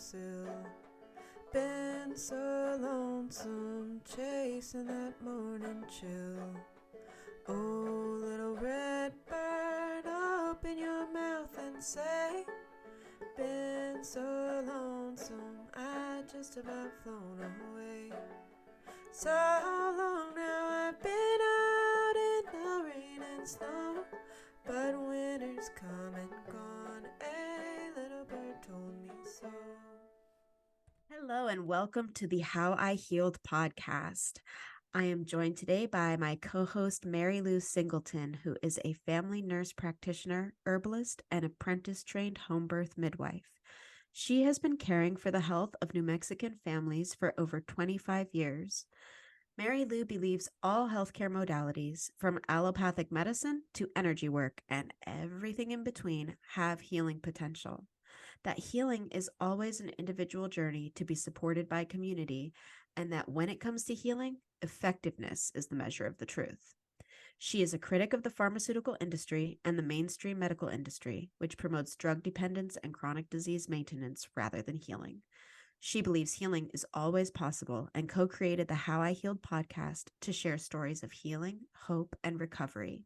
windowsill. Been so lonesome chasing that morning chill. Oh, little red bird, open your mouth and say, been so lonesome, I just about flown away. So long now I've been out in the rain and snow, but winter's come and gone, a little bird told me so. Hello and welcome to the How I Healed podcast. I am joined today by my co-host Mary Lou Singleton, who is a family nurse practitioner, herbalist, and apprentice-trained home birth midwife. She has been caring for the health of New Mexican families for over 25 years. Mary Lou believes all healthcare modalities, from allopathic medicine to energy work and everything in between, have healing potential. That healing is always an individual journey to be supported by community, and that when it comes to healing, effectiveness is the measure of the truth. She is a critic of the pharmaceutical industry and the mainstream medical industry, which promotes drug dependence and chronic disease maintenance rather than healing. She believes healing is always possible and co-created the How I Healed podcast to share stories of healing, hope, and recovery.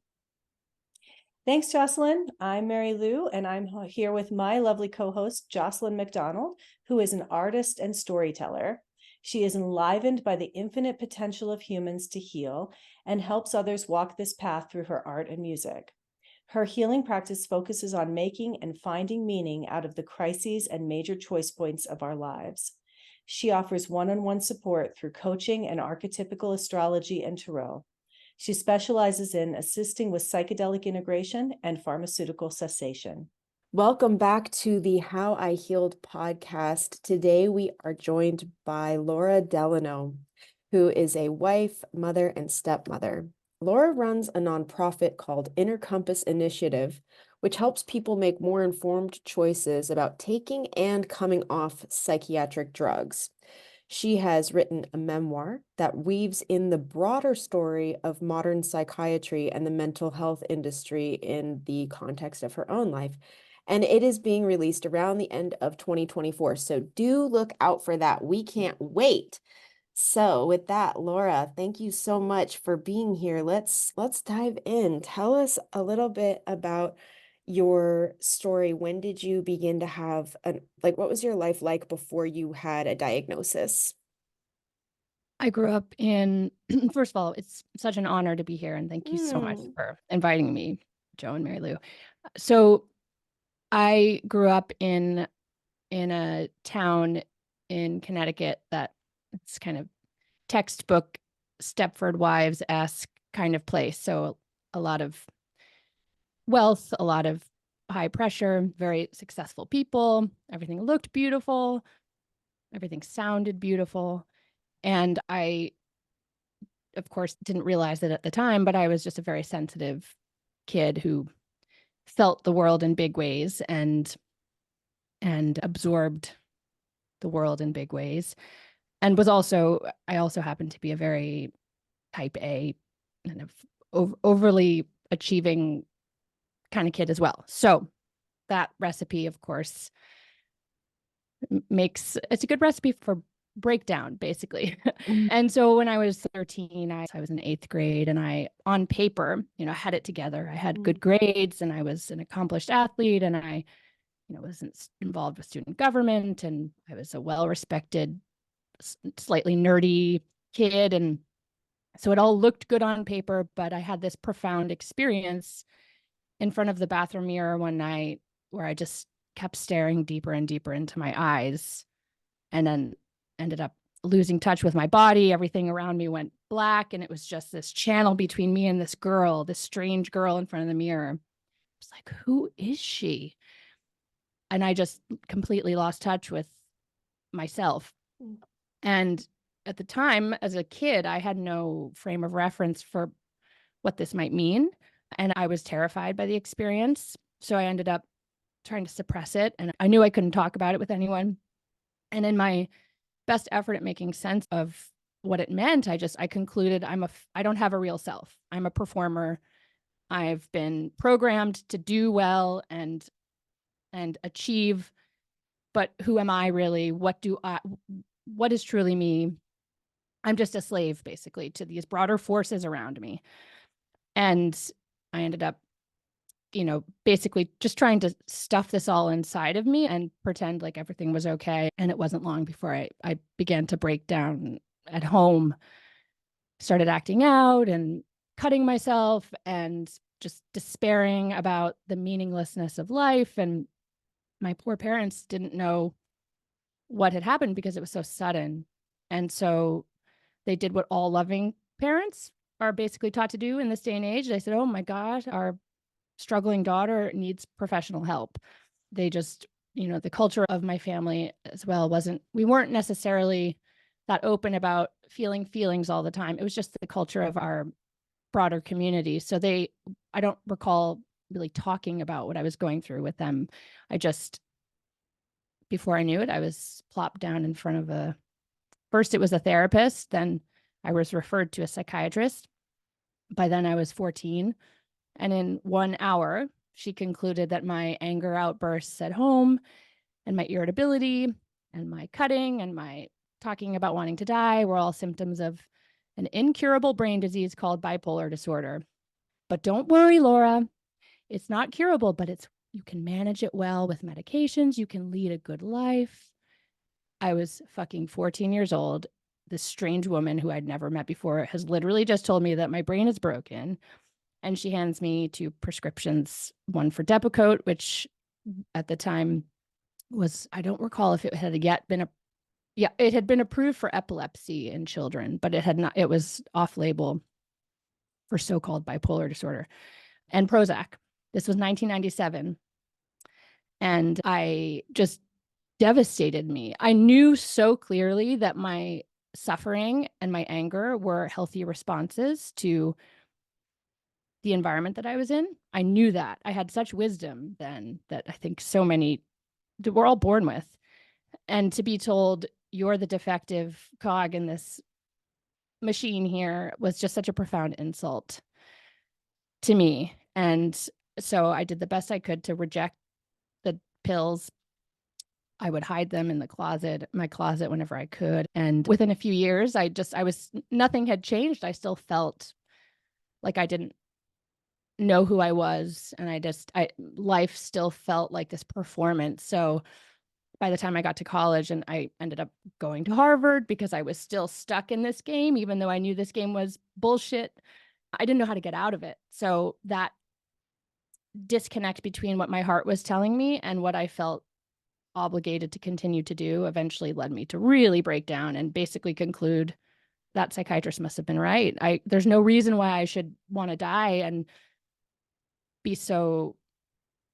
Thanks, Jocelyn. I'm Mary Lou, and I'm here with my lovely co-host, Jocelyn McDonald, who is an artist and storyteller. She is enlivened by the infinite potential of humans to heal and helps others walk this path through her art and music. Her healing practice focuses on making and finding meaning out of the crises and major choice points of our lives. She offers one-on-one support through coaching and archetypical astrology and tarot. She specializes in assisting with psychedelic integration and pharmaceutical cessation. Welcome back to the How I Healed podcast. Today we are joined by Laura Delano, who is a wife, mother, and stepmother. Laura runs a nonprofit called Inner Compass Initiative, which helps people make more informed choices about taking and coming off psychiatric drugs. She has written a memoir that weaves in the broader story of modern psychiatry and the mental health industry in the context of her own life. And it is being released around the end of 2024. So do look out for that. We can't wait. So with that, Laura, thank you so much for being here. Let's dive in. Tell us a little bit about your story. When did you begin to have what was your life like before you had a diagnosis? I grew up in, first of all, it's such an honor to be here, and thank you so much for inviting me, Joe and Mary Lou. So I grew up in a town in Connecticut that it's kind of textbook Stepford Wives-esque kind of place. So a lot of wealth, a lot of high pressure, very successful people. Everything looked beautiful. Everything sounded beautiful. And I, of course, didn't realize it at the time, but I was just a very sensitive kid who felt the world in big ways and absorbed the world in big ways. And I also happened to be a very type A, kind of overly achieving kind of kid as well. So that recipe, of course, it's a good recipe for breakdown, basically. And so when I was 13, I was in 8th grade, and I, on paper, had it together. I had good grades, and I was an accomplished athlete, and I, wasn't involved with student government, and I was a well-respected, slightly nerdy kid. And so it all looked good on paper, but I had this profound experience in front of the bathroom mirror one night where I just kept staring deeper and deeper into my eyes, and then ended up losing touch with my body. Everything around me went black, and it was just this channel between me and this girl, this strange girl in front of the mirror. I was like, who is she? And I just completely lost touch with myself. And at the time, as a kid, I had no frame of reference for what this might mean. And I was terrified by the experience. So I ended up trying to suppress it. And I knew I couldn't talk about it with anyone. And in my best effort at making sense of what it meant, I concluded I don't have a real self. I'm a performer. I've been programmed to do well and achieve but who am I really? What is truly me? I'm just a slave, basically, to these broader forces around me. And I ended up, basically just trying to stuff this all inside of me and pretend like everything was okay. And it wasn't long before I began to break down at home, started acting out and cutting myself and just despairing about the meaninglessness of life. And my poor parents didn't know what had happened because it was so sudden. And so they did what all loving parents are basically taught to do in this day and age. They said, oh my God, our struggling daughter needs professional help. They just, the culture of my family as well we weren't necessarily that open about feeling feelings all the time. It was just the culture of our broader community. So I don't recall really talking about what I was going through with them. Before I knew it, I was plopped down in front of first it was a therapist, then I was referred to a psychiatrist. By then I was 14. And in 1 hour, she concluded that my anger outbursts at home and my irritability and my cutting and my talking about wanting to die were all symptoms of an incurable brain disease called bipolar disorder. But don't worry, Laura, it's not curable, but you can manage it well with medications. You can lead a good life. I was fucking 14 years old. This strange woman who I'd never met before has literally just told me that my brain is broken. And she hands me 2 prescriptions, one for Depakote, which at the time I don't recall if it had yet been it had been approved for epilepsy in children, but it had not, it was off label for so-called bipolar disorder, and Prozac. This was 1997. And I just devastated me. I knew so clearly that my suffering and my anger were healthy responses to the environment that I was in. I knew that. I had such wisdom then that I think so many we're all born with. And to be told you're the defective cog in this machine here was just such a profound insult to me. And so I did the best I could to reject the pills. I would hide them in my closet whenever I could. And within a few years, nothing had changed. I still felt like I didn't know who I was. And life still felt like this performance. So by the time I got to college, and I ended up going to Harvard because I was still stuck in this game, even though I knew this game was bullshit, I didn't know how to get out of it. So that disconnect between what my heart was telling me and what I felt obligated to continue to do eventually led me to really break down and basically conclude that psychiatrist must have been right. There's no reason why I should want to die and be so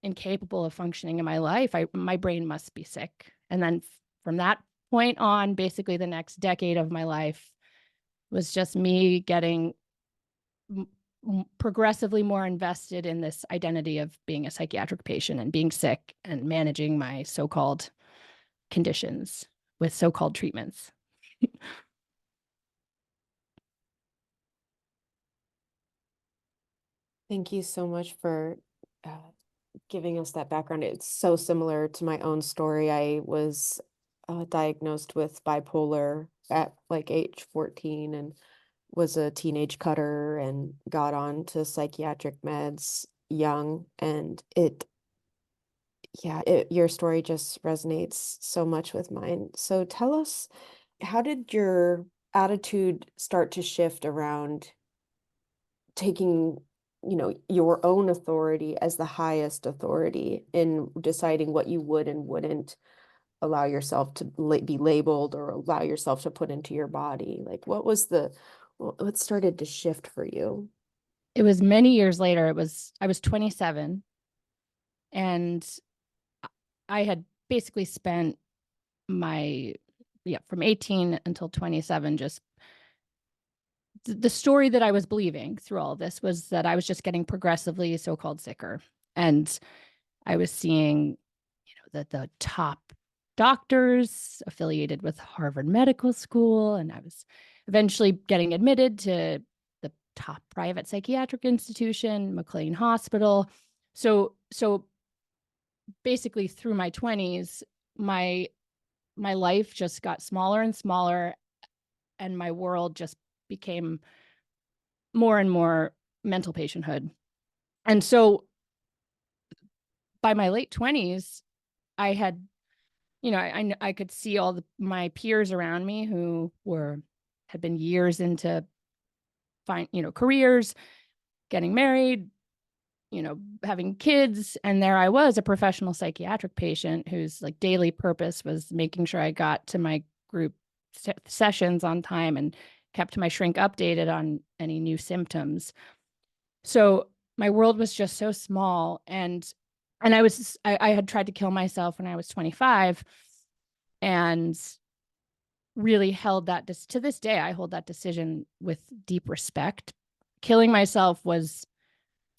incapable of functioning in my life. My brain must be sick. And then from that point on, basically the next decade of my life was just me getting progressively more invested in this identity of being a psychiatric patient and being sick and managing my so-called conditions with so-called treatments. Thank you so much for giving us that background. It's so similar to my own story. I was diagnosed with bipolar at like age 14 and was a teenage cutter and got on to psychiatric meds young. And your story just resonates so much with mine. So tell us, how did your attitude start to shift around taking your own authority as the highest authority in deciding what you would and wouldn't allow yourself to be labeled or allow yourself to put into your body? Like, what started to shift for you? It was many years later. I was 27, and I had basically spent from 18 until 27, just the story that I was believing through all of this was that I was just getting progressively so-called sicker. And I was seeing, that the top doctors affiliated with Harvard Medical School, and I was eventually getting admitted to the top private psychiatric institution, McLean Hospital. So basically through my 20s, my life just got smaller and smaller, and my world just became more and more mental patienthood. And so by my late 20s, I had, I could see all my peers around me who had been years into careers, getting married, having kids. And there I was, a professional psychiatric patient whose like daily purpose was making sure I got to my group sessions on time and kept my shrink updated on any new symptoms. So my world was just so small. And I had tried to kill myself when I was 25, and really held that to this day, I hold that decision with deep respect. Killing myself was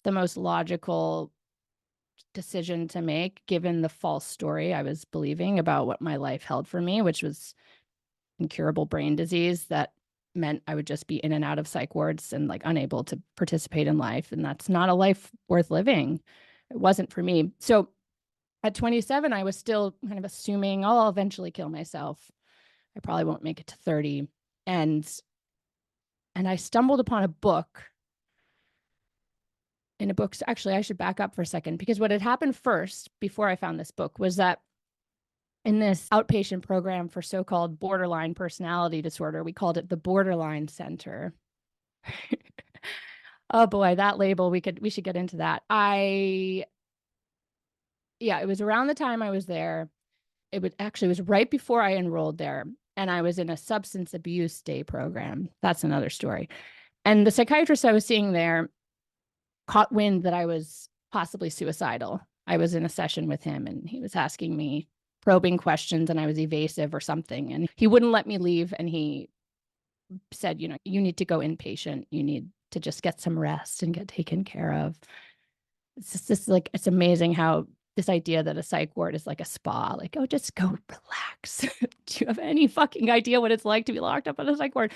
the most logical decision to make, given the false story I was believing about what my life held for me, which was incurable brain disease that meant I would just be in and out of psych wards and like unable to participate in life. And that's not a life worth living. It wasn't for me. So at 27, I was still kind of assuming, oh, I'll eventually kill myself. I probably won't make it to 30. And I stumbled upon a book. In a book, actually, I should back up for a second, because what had happened first before I found this book was that in this outpatient program for so-called borderline personality disorder, we called it the Borderline Center. Oh boy, that label, we should get into that. It was around the time I was there. It was right before I enrolled there, and I was in a substance abuse day program. That's another story. And the psychiatrist I was seeing there caught wind that I was possibly suicidal. I was in a session with him, and he was asking me probing questions, and I was evasive or something. And he wouldn't let me leave. And he said, you need to go inpatient. You need to just get some rest and get taken care of. It's just like, it's amazing how this idea that a psych ward is like a spa, like, oh, just go relax. Do you have any fucking idea what it's like to be locked up in a psych ward?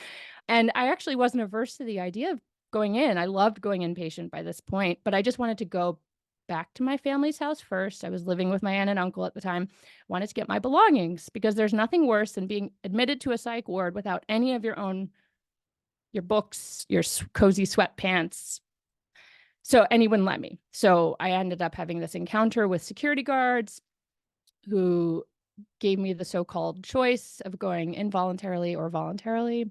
And I actually wasn't averse to the idea of going in. I loved going inpatient by this point, but I just wanted to go back to my family's house first. I was living with my aunt and uncle at the time. Wanted to get my belongings, because there's nothing worse than being admitted to a psych ward without any of your books, your cozy sweatpants. So anyone let me. So I ended up having this encounter with security guards who gave me the so-called choice of going involuntarily or voluntarily.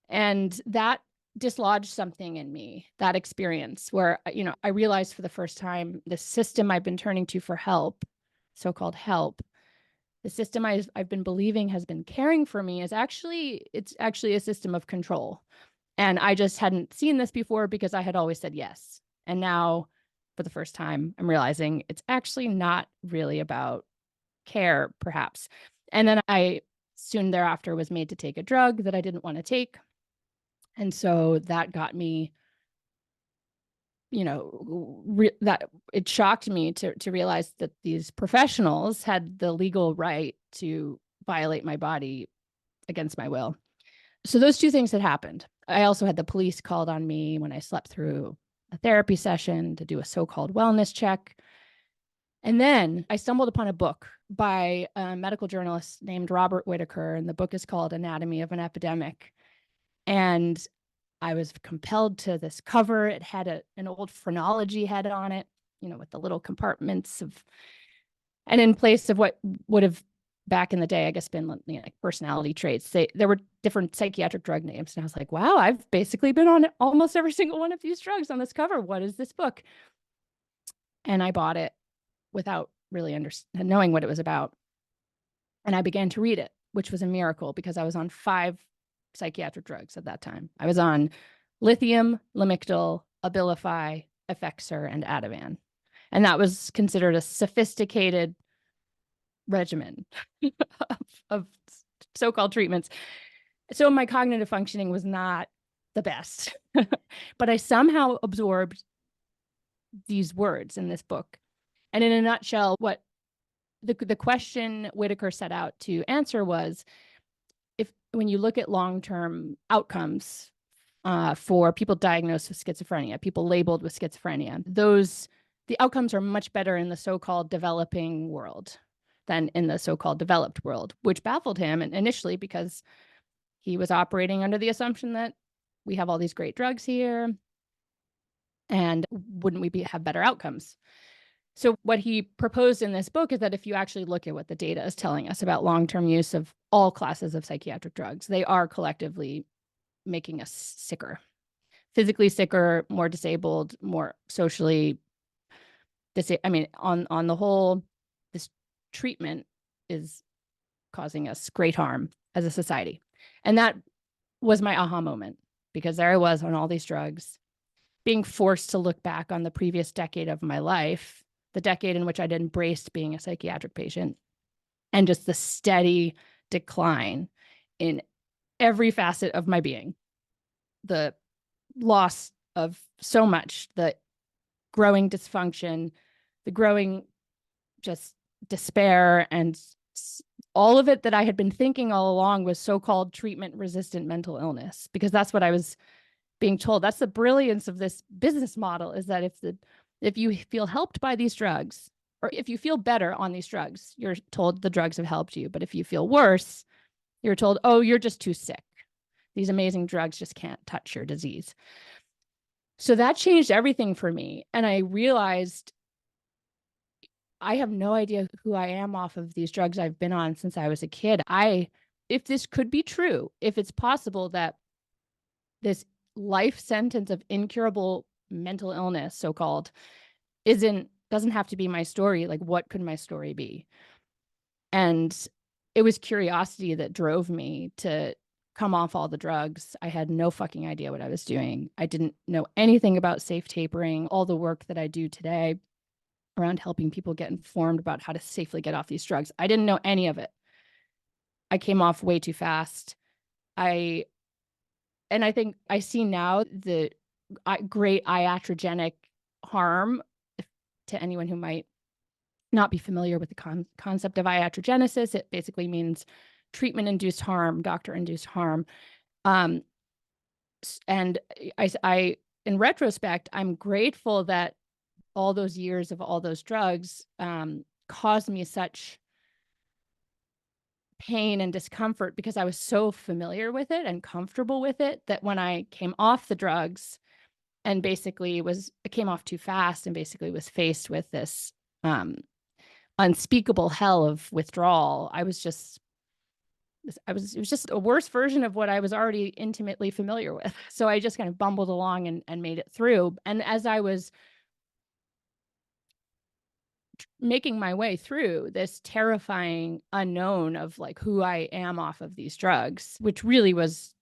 And that dislodged something in me, that experience where, I realized for the first time the system I've been turning to for help, so-called help, the system I've been believing has been caring for me, it's actually a system of control. And I just hadn't seen this before because I had always said yes. And now, for the first time, I'm realizing it's actually not really about care, perhaps. And then I soon thereafter was made to take a drug that I didn't want to take. And so that got me, that it shocked me to realize that these professionals had the legal right to violate my body against my will. So those two things had happened. I also had the police called on me when I slept through a therapy session to do a so-called wellness check. And then I stumbled upon a book by a medical journalist named Robert Whitaker, and the book is called Anatomy of an Epidemic. And I was compelled to this cover. It had an old phrenology head on it, with the little compartments and in place of what would have back in the day, I guess, been like personality traits. There were different psychiatric drug names. And I was like, wow, I've basically been on almost every single one of these drugs on this cover. What is this book? And I bought it without really knowing what it was about. And I began to read it, which was a miracle, because I was on 5 psychiatric drugs at that time. I was on lithium, Lamictal, Abilify, Effexor, and Ativan. And that was considered a sophisticated regimen of so-called treatments. So my cognitive functioning was not the best, but I somehow absorbed these words in this book. And in a nutshell, what the question Whitaker set out to answer was, when you look at long-term outcomes for people diagnosed with schizophrenia, people labeled with schizophrenia, the outcomes are much better in the so-called developing world. than in the so-called developed world, which baffled him initially because he was operating under the assumption that we have all these great drugs here and wouldn't we have better outcomes? So what he proposed in this book is that if you actually look at what the data is telling us about long-term use of all classes of psychiatric drugs, they are collectively making us sicker, physically sicker, more disabled, more socially on the whole, this treatment is causing us great harm as a society. And that was my aha moment, because there I was on all these drugs, being forced to look back on the previous decade of my life, the decade in which I'd embraced being a psychiatric patient, and just the steady decline in every facet of my being, the loss of so much, the growing dysfunction, the growing just despair, and all of it that I had been thinking all along was so-called treatment-resistant mental illness, because that's what I was being told. That's the brilliance of this business model, is that if you feel helped by these drugs, or if you feel better on these drugs, you're told the drugs have helped you. But if you feel worse, you're told, oh, you're just too sick. These amazing drugs just can't touch your disease. So that changed everything for me. And I realized I have no idea who I am off of these drugs I've been on since I was a kid. If this could be true, if it's possible that this life sentence of incurable mental illness, so-called, doesn't have to be my story, like what could my story be? And it was curiosity that drove me to come off all the drugs. I had no fucking idea what I was doing. I didn't know anything about safe tapering, all the work that I do today around helping people get informed about how to safely get off these drugs. I didn't know any of it. I came off way too fast. And I think I see now the great iatrogenic harm to anyone who might not be familiar with the concept of iatrogenesis. It basically means treatment-induced harm, doctor-induced harm. And I, in retrospect, I'm grateful that all those years of all those drugs caused me such pain and discomfort, because I was so familiar with it and comfortable with it that when I came off the drugs and basically came off too fast and basically was faced with this unspeakable hell of withdrawal, it was just a worse version of what I was already intimately familiar with. So I just kind of bumbled along and made it through. And as I was making my way through this terrifying unknown of like who I am off of these drugs, which really was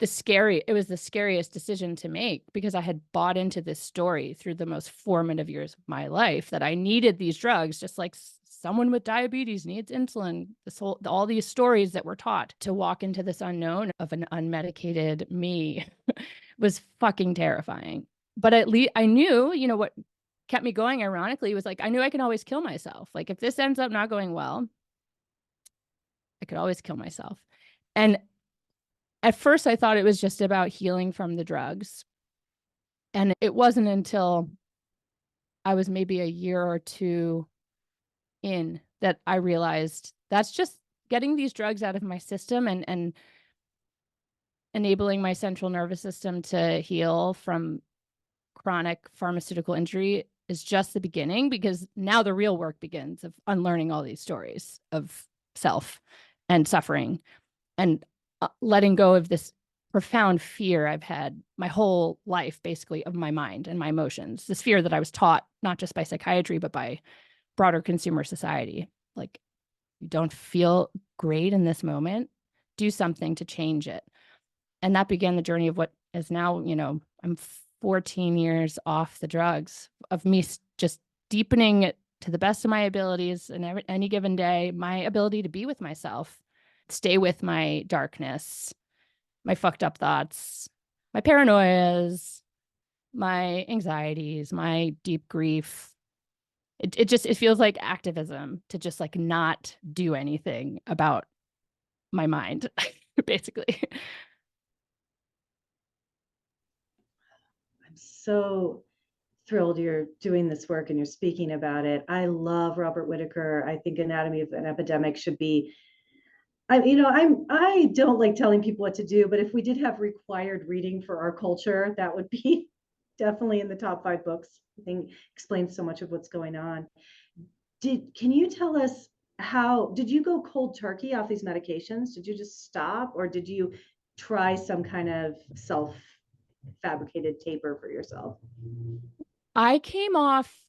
the scariest decision to make, because I had bought into this story through the most formative years of my life that I needed these drugs, just like someone with diabetes needs insulin. All these stories that were taught to walk into this unknown of an unmedicated me was fucking terrifying. But at least I knew, what kept me going, ironically, was like, I knew I can always kill myself. Like, if this ends up not going well, I could always kill myself. And at first I thought it was just about healing from the drugs. And it wasn't until I was maybe a year or two in that I realized that's just getting these drugs out of my system and enabling my central nervous system to heal from chronic pharmaceutical injury is just the beginning, because now the real work begins of unlearning all these stories of self and suffering and letting go of this profound fear I've had my whole life, basically, of my mind and my emotions. This fear that I was taught not just by psychiatry, but by broader consumer society. Like, you don't feel great in this moment, do something to change it. And that began the journey of what is now, I'm 14 years off the drugs, of me just deepening it to the best of my abilities, and any given day, my ability to be with myself, stay with my darkness, my fucked up thoughts, my paranoias, my anxieties, my deep grief. It feels like activism to just like not do anything about my mind, basically. I'm so thrilled you're doing this work and you're speaking about it. I love Robert Whitaker. I think Anatomy of an Epidemic should be, I don't like telling people what to do, but if we did have required reading for our culture, that would be definitely in the top 5 books. I think explains so much of what's going on. Can you tell us, how did you go cold turkey off these medications? Did you just stop, or did you try some kind of self fabricated taper for yourself? I came off,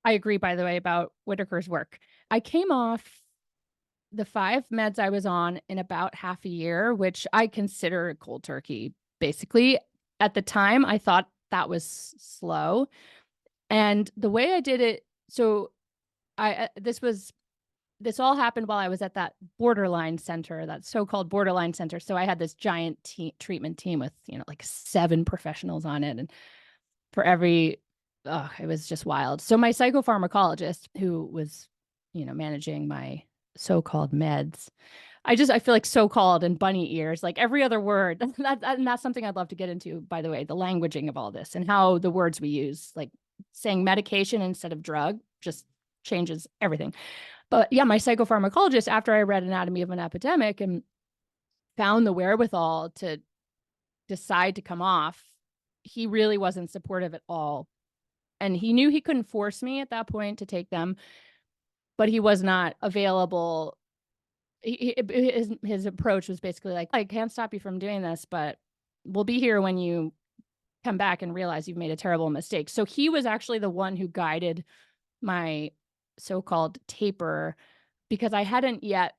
I agree, by the way, about Whitaker's work. I came off the 5 meds I was on in about half a year, which I consider cold turkey. Basically, at the time, I thought that was slow. And the way I did it, so this all happened while I was at that borderline center, that so-called borderline center. So I had this giant treatment team with, like 7 professionals on it. And for every, it was just wild. So my psychopharmacologist, who was, managing my so-called meds, I feel like so-called and bunny ears, like every other word. And that's something I'd love to get into, by the way, the languaging of all this and how the words we use, like saying medication instead of drug, just changes everything. But yeah, my psychopharmacologist, after I read Anatomy of an Epidemic and found the wherewithal to decide to come off, he really wasn't supportive at all. And he knew he couldn't force me at that point to take them, but he was not available. His approach was basically like, I can't stop you from doing this, but we'll be here when you come back and realize you've made a terrible mistake. So he was actually the one who guided my so-called taper, because I hadn't yet,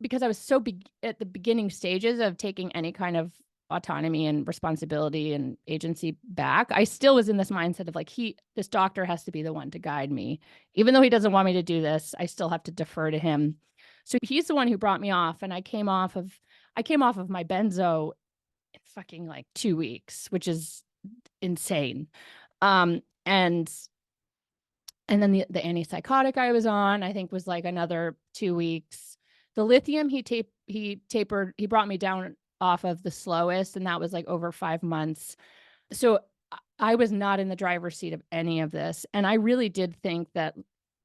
because I was so at the beginning stages of taking any kind of autonomy and responsibility and agency back. I still was in this mindset of like, this doctor has to be the one to guide me. Even though he doesn't want me to do this, I still have to defer to him. So he's the one who brought me off, and I came off of my benzo in fucking like 2 weeks, which is insane. And then the antipsychotic I was on, I think, was like another 2 weeks. The lithium he tapered, he brought me down off of the slowest, and that was like over 5 months. So I was not in the driver's seat of any of this. And I really did think that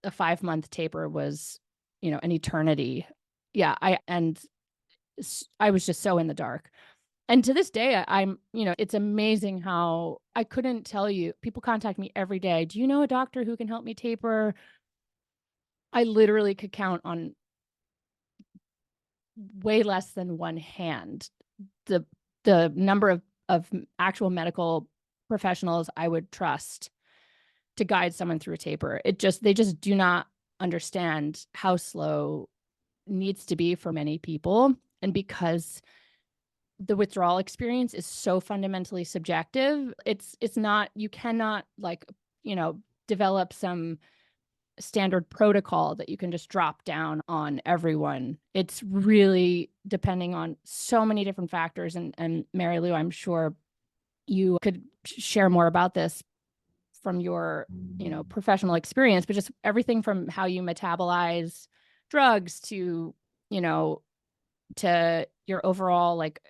a 5-month taper was, an eternity. Yeah. I was just so in the dark. And to this day, I'm, it's amazing how I couldn't tell you. People contact me every day. Do you know a doctor who can help me taper? I literally could count on way less than one hand the number of actual medical professionals I would trust to guide someone through a taper. They just do not understand how slow it needs to be for many people. And because the withdrawal experience is so fundamentally subjective, it's not, you cannot develop some standard protocol that you can just drop down on everyone. It's really depending on so many different factors. And Mary Lou, I'm sure you could share more about this from your, professional experience, but just everything from how you metabolize drugs to, to your overall like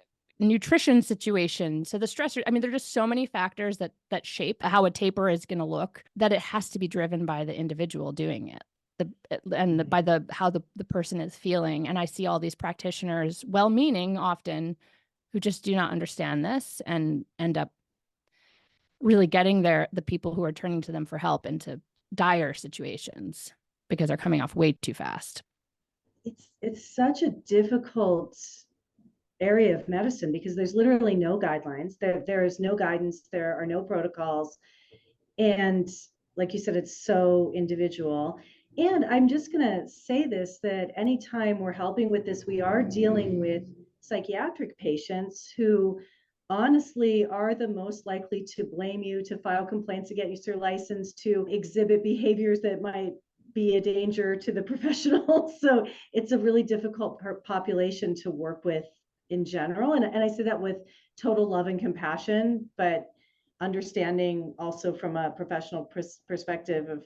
nutrition situation. So the stressor, I mean, there are just so many factors that shape how a taper is going to look, that it has to be driven by the individual doing it. By how the person is feeling. And I see all these practitioners, well-meaning often, who just do not understand this and end up really getting the people who are turning to them for help into dire situations because they're coming off way too fast. It's such a difficult area of medicine because there's literally no guidelines. There is no guidance. There are no protocols. And like you said, it's so individual. And I'm just going to say this, that anytime we're helping with this, we are dealing with psychiatric patients who honestly are the most likely to blame you, to file complaints against your license, to exhibit behaviors that might be a danger to the professional. So it's a really difficult population to work with in general. And I say that with total love and compassion, but understanding also from a professional perspective of,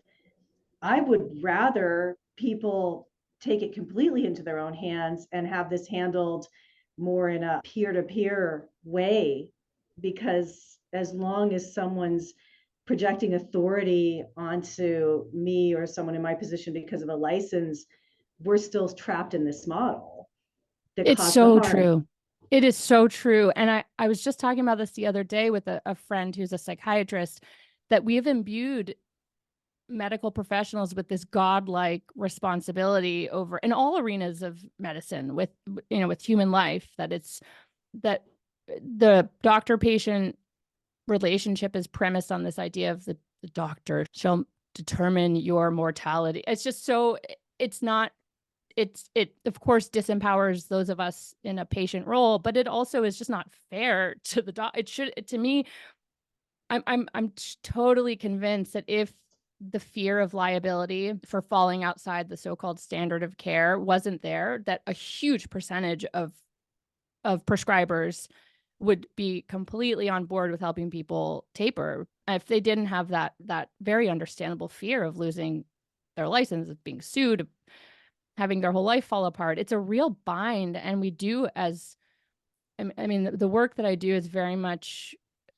I would rather people take it completely into their own hands and have this handled more in a peer-to-peer way, because as long as someone's projecting authority onto me or someone in my position because of a license, we're still trapped in this model that It's caused the so harm. true. It is so true. And I was just talking about this the other day with a friend who's a psychiatrist, that we have imbued medical professionals with this godlike responsibility over in all arenas of medicine with, with human life, that the doctor patient relationship is premised on this idea of the doctor shall determine your mortality. It's just so, it's not, it of course disempowers those of us in a patient role, but it also is just not fair to the doc. It should, to me, I'm totally convinced that if the fear of liability for falling outside the so-called standard of care wasn't there, that a huge percentage of prescribers would be completely on board with helping people taper if they didn't have that very understandable fear of losing their license, of being sued, of having their whole life fall apart. It's a real bind. And we do, as I mean, the work that I do is very much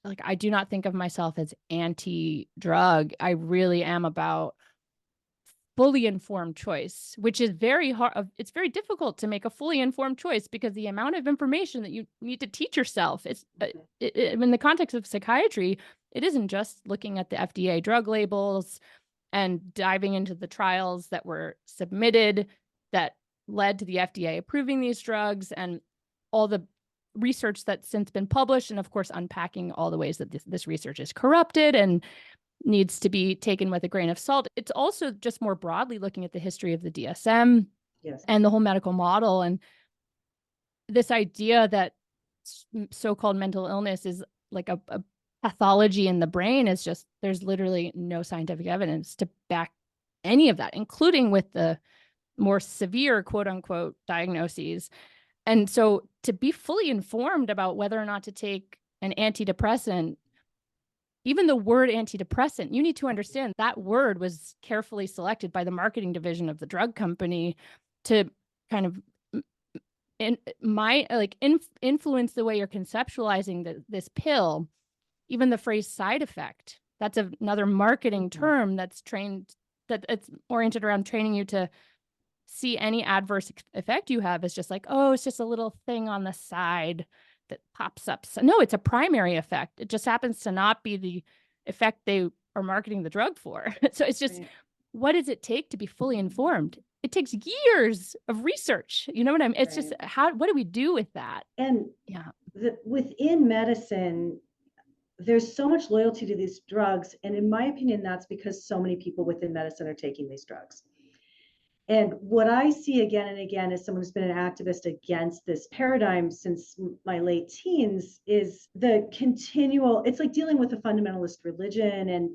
like, I do not think of myself as anti-drug. I really am about fully informed choice, which is very hard. It's very difficult to make a fully informed choice because the amount of information that you need to teach yourself, it's in the context of psychiatry, it isn't just looking at the FDA drug labels and diving into the trials that were submitted that led to the FDA approving these drugs and all the research that's since been published, and of course unpacking all the ways that this research is corrupted and needs to be taken with a grain of salt. It's also just more broadly looking at the history of the DSM, yes, and the whole medical model, and this idea that so-called mental illness is like a pathology in the brain is just, there's literally no scientific evidence to back any of that, including with the more severe quote unquote diagnoses. And so to be fully informed about whether or not to take an antidepressant, even the word antidepressant, you need to understand that word was carefully selected by the marketing division of the drug company to kind of influence the way you're conceptualizing this pill. Even the phrase side effect, that's another marketing term that's it's oriented around training you to see any adverse effect you have as just like, oh, it's just a little thing on the side that pops up. So, no, it's a primary effect. It just happens to not be the effect they are marketing the drug for. So it's just, what does it take to be fully informed? It takes years of research. You know what I mean? It's just, what do we do with that? And yeah, within medicine, there's so much loyalty to these drugs. And in my opinion, that's because so many people within medicine are taking these drugs. And what I see again and again as someone who's been an activist against this paradigm since my late teens is the continual, it's like dealing with a fundamentalist religion. And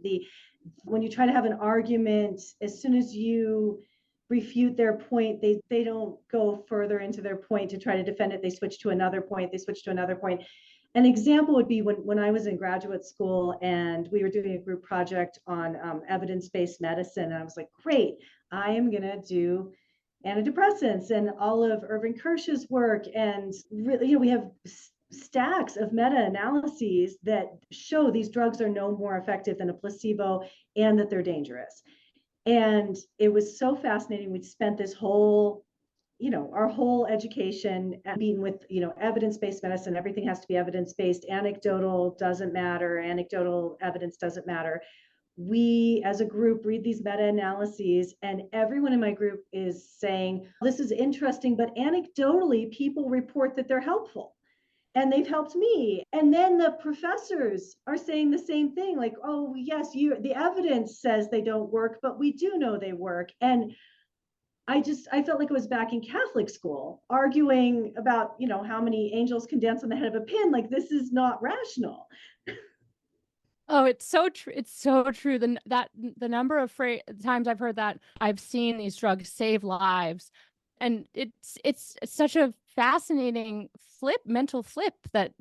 when you try to have an argument, as soon as you refute their point, they don't go further into their point to try to defend it. They switch to another point. An example would be when I was in graduate school and we were doing a group project on evidence-based medicine. And I was like, great, I am going to do antidepressants and all of Irving Kirsch's work. And really, we have stacks of meta-analyses that show these drugs are no more effective than a placebo and that they're dangerous. And it was so fascinating. We'd spent this whole our whole education being with, evidence-based medicine. Everything has to be evidence-based. Anecdotal doesn't matter. Anecdotal evidence doesn't matter. We, as a group, read these meta-analyses, and everyone in my group is saying, this is interesting, but anecdotally, people report that they're helpful. And they've helped me. And then the professors are saying the same thing, like, oh, yes, the evidence says they don't work, but we do know they work. And I felt like I was back in Catholic school arguing about, how many angels can dance on the head of a pin. Like, this is not rational. Oh, it's so true. It's so true. The number of times I've heard that, I've seen these drugs save lives, and it's such a fascinating mental flip that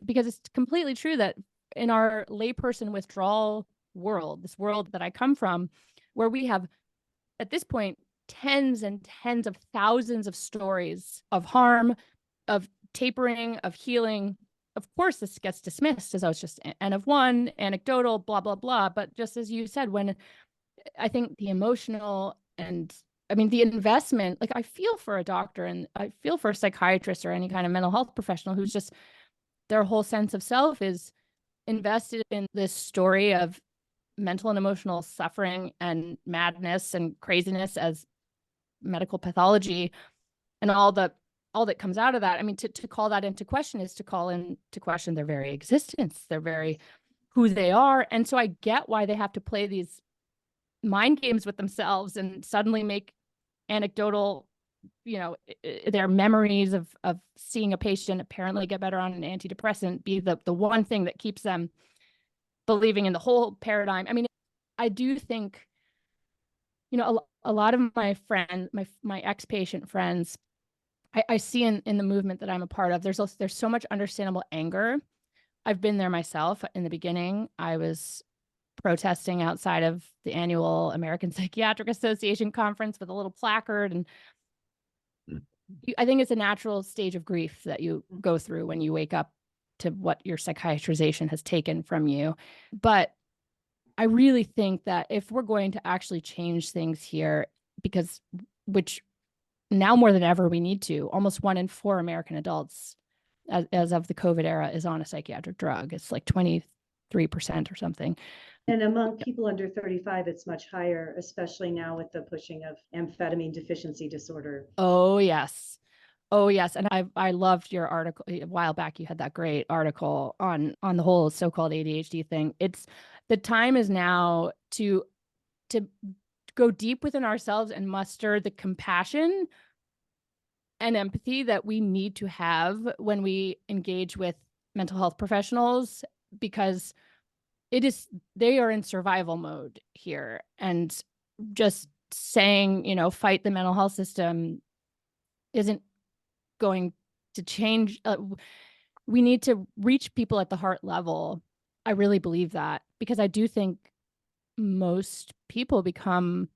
because it's completely true that in our layperson withdrawal world, this world that I come from, where we have at this point tens and tens of thousands of stories of harm, of tapering, of healing, of course, this gets dismissed as, oh, it's just N of one, anecdotal, blah, blah, blah. But just as you said, when I think the emotional and I mean, the investment, like I feel for a doctor and I feel for a psychiatrist or any kind of mental health professional who's just their whole sense of self is invested in this story of mental and emotional suffering and madness and craziness as medical pathology and all that comes out of that. I mean, to call that into question is to call into question their very existence, their very who they are. And so I get why they have to play these mind games with themselves and suddenly make anecdotal, their memories of seeing a patient apparently get better on an antidepressant be the one thing that keeps them believing in the whole paradigm. I mean, I do think, a lot of my friends, my ex-patient friends, I see in the movement that I'm a part of, there's so much understandable anger. I've been there myself. In the beginning, I was protesting outside of the annual American Psychiatric Association conference with a little placard. And I think it's a natural stage of grief that you go through when you wake up to what your psychiatrization has taken from you. But I really think that if we're going to actually change things here, which now more than ever we need to, almost 1 in 4 American adults as of the COVID era is on a psychiatric drug. It's like 23% or something. And among people under 35, it's much higher, especially now with the pushing of amphetamine deficiency disorder. Oh, yes. Oh, yes. And I loved your article a while back. You had that great article on the whole so-called ADHD thing. The time is now to go deep within ourselves and muster the compassion and empathy that we need to have when we engage with mental health professionals, because they are in survival mode here. And just saying, fight the mental health system isn't going to change. We need to reach people at the heart level. I really believe that, because I do think most people become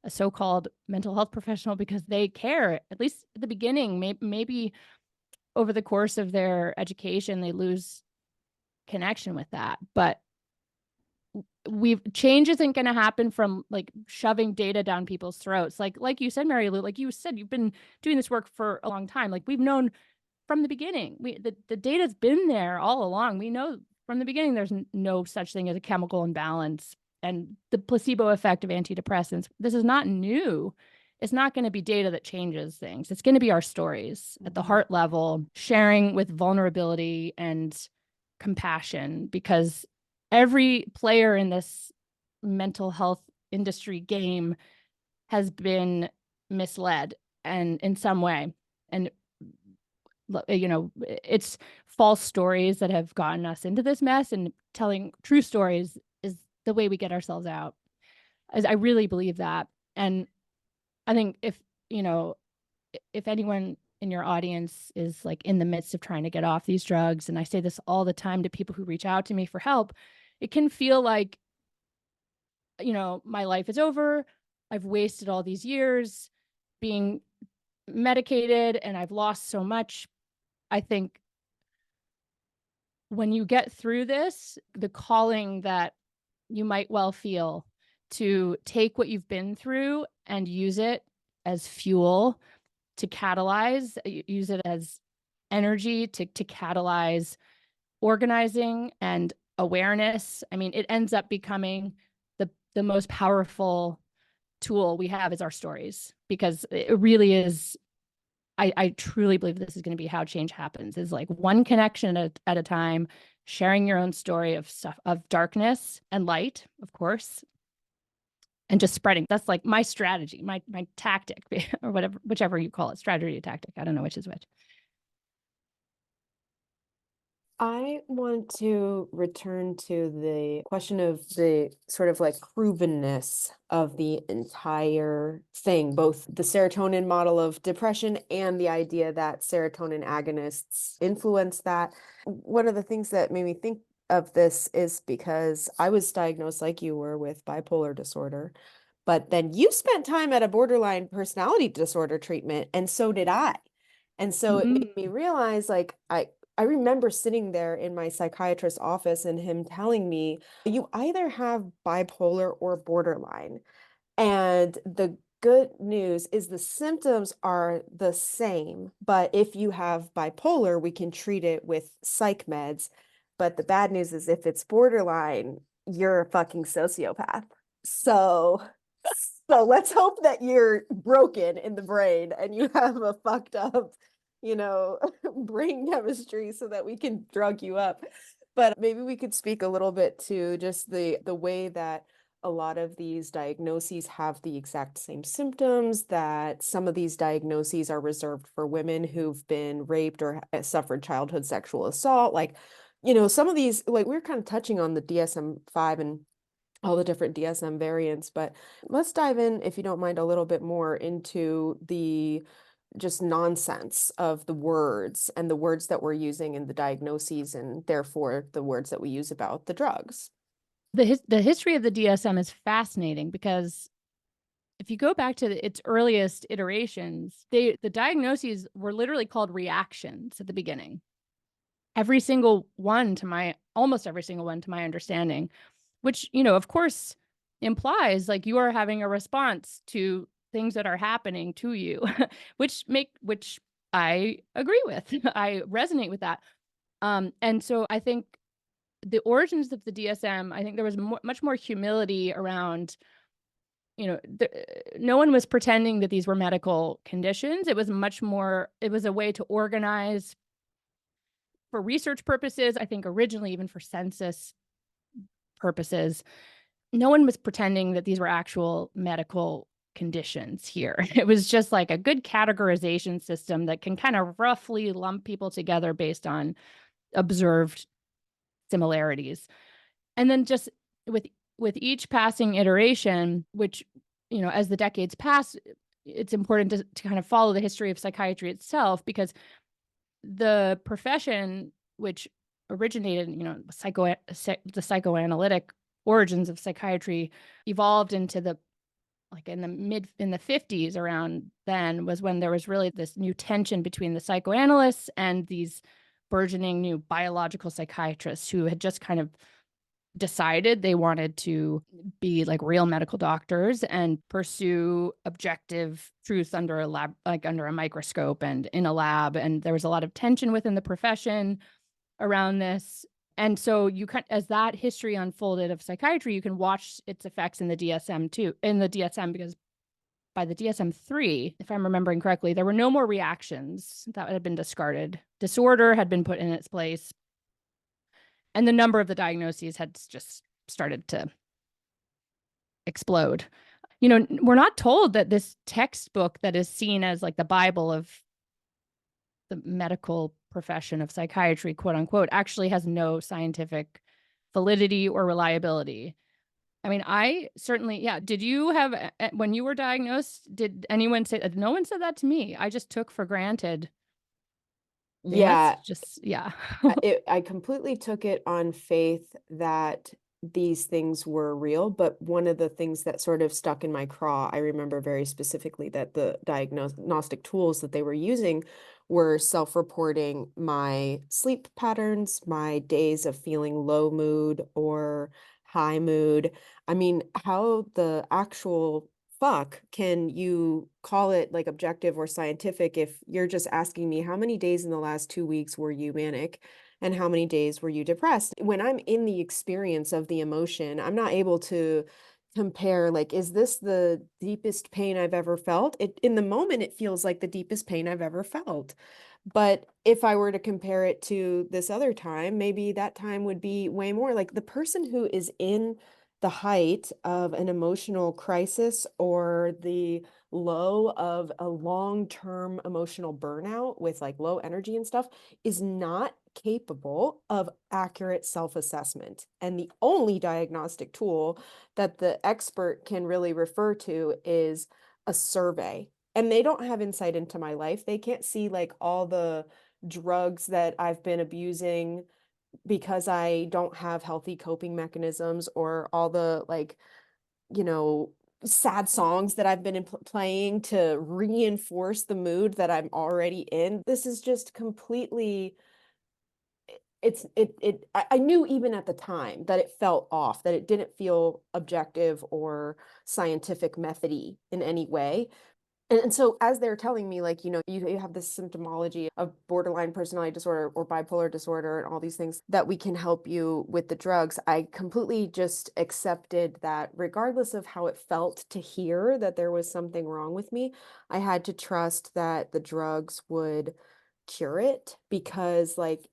a so-called mental health professional because they care, at least at the beginning. Maybe over the course of their education, they lose connection with that. But change isn't going to happen from like shoving data down people's throats. Like you said, Mary Lou, like you said, you've been doing this work for a long time. Like we've known from the beginning, the data's been there all along. We know from the beginning, there's no such thing as a chemical imbalance and the placebo effect of antidepressants. This is not new. It's not going to be data that changes things. It's going to be our stories at the heart level, sharing with vulnerability and compassion, because every player in this mental health industry game has been misled and in some way. And, it's false stories that have gotten us into this mess, and telling true stories is the way we get ourselves out. As I really believe that. And I think if anyone in your audience is like in the midst of trying to get off these drugs, and I say this all the time to people who reach out to me for help, it can feel like, my life is over. I've wasted all these years being medicated and I've lost so much. I think when you get through this, the calling that you might well feel to take what you've been through and use it as fuel to catalyze, use it as energy to catalyze organizing and awareness. I mean, it ends up becoming the most powerful tool we have is our stories, because it really is. I truly believe this is going to be how change happens, is like one connection at a time, sharing your own story of stuff, of darkness and light, of course, and just spreading. That's like my strategy, my tactic, or whatever, whichever you call it, strategy or tactic. I don't know which is which. I want to return to the question of the sort of like provenness of the entire thing, both the serotonin model of depression and the idea that serotonin agonists influence that. One of the things that made me think of this is because I was diagnosed, like you were, with bipolar disorder, but then you spent time at a borderline personality disorder treatment, and so did I. And so it made me realize, like, I remember sitting there in my psychiatrist's office and him telling me, you either have bipolar or borderline. And the good news is the symptoms are the same, but if you have bipolar, we can treat it with psych meds. But the bad news is if it's borderline, you're a fucking sociopath. So let's hope that you're broken in the brain and you have a fucked up, brain chemistry so that we can drug you up. But maybe we could speak a little bit to just the way that a lot of these diagnoses have the exact same symptoms, that some of these diagnoses are reserved for women who've been raped or suffered childhood sexual assault. Like, some of these, like we're kind of touching on the DSM-5 and all the different DSM variants, but let's dive in, if you don't mind, a little bit more into the just nonsense of the words and the words that we're using in the diagnoses and therefore the words that we use about the drugs. The history of the DSM is fascinating because if you go back to its earliest iterations, the diagnoses were literally called reactions at the beginning. Almost every single one to my understanding, which, of course implies like you are having a response to things that are happening to you, which I agree with. I resonate with that. And so I think the origins of the DSM, I think there was much more humility around, no one was pretending that these were medical conditions. It was a way to organize for research purposes. I think originally even for census purposes, no one was pretending that these were actual medical conditions here. It was just like a good categorization system that can kind of roughly lump people together based on observed similarities. And then just with each passing iteration, which, as the decades pass, it's important to kind of follow the history of psychiatry itself, because the profession, which originated, the psychoanalytic origins of psychiatry, evolved into in the 50s. Around then was when there was really this new tension between the psychoanalysts and these burgeoning new biological psychiatrists who had just kind of decided they wanted to be like real medical doctors and pursue objective truth under a lab, like under a microscope and in a lab. And there was a lot of tension within the profession around this. And so as that history unfolded of psychiatry, you can watch its effects in the DSM too, because by the DSM-3, if I'm remembering correctly, there were no more reactions that had been discarded. Disorder had been put in its place. And the number of the diagnoses had just started to explode. We're not told that this textbook that is seen as like the Bible of the medical profession of psychiatry, quote unquote, actually has no scientific validity or reliability. I mean, I certainly, yeah. Did you have, when you were diagnosed, did anyone say, no one said that to me. I just took for granted. Yeah. Yeah. I completely took it on faith that these things were real, but one of the things that sort of stuck in my craw, I remember very specifically that the diagnostic tools that they were using were self-reporting my sleep patterns, my days of feeling low mood or high mood. I mean, how the actual fuck can you call it like objective or scientific if you're just asking me how many days in the last 2 weeks were you manic and how many days were you depressed? When I'm in the experience of the emotion, I'm not able to compare, like, is this the deepest pain I've ever felt? In the moment, it feels like the deepest pain I've ever felt. But if I were to compare it to this other time, maybe that time would be way more like the person who is in the height of an emotional crisis or the low of a long-term emotional burnout with like low energy and stuff is not capable of accurate self-assessment. And the only diagnostic tool that the expert can really refer to is a survey. And they don't have insight into my life. They can't see like all the drugs that I've been abusing because I don't have healthy coping mechanisms, or all the like, sad songs that I've been playing to reinforce the mood that I'm already in. This is just completely I knew even at the time that it felt off, that it didn't feel objective or scientific methody in any way. And so as they're telling me, like, you have this symptomology of borderline personality disorder or bipolar disorder and all these things that we can help you with the drugs, I completely just accepted that regardless of how it felt to hear that there was something wrong with me, I had to trust that the drugs would cure it because, like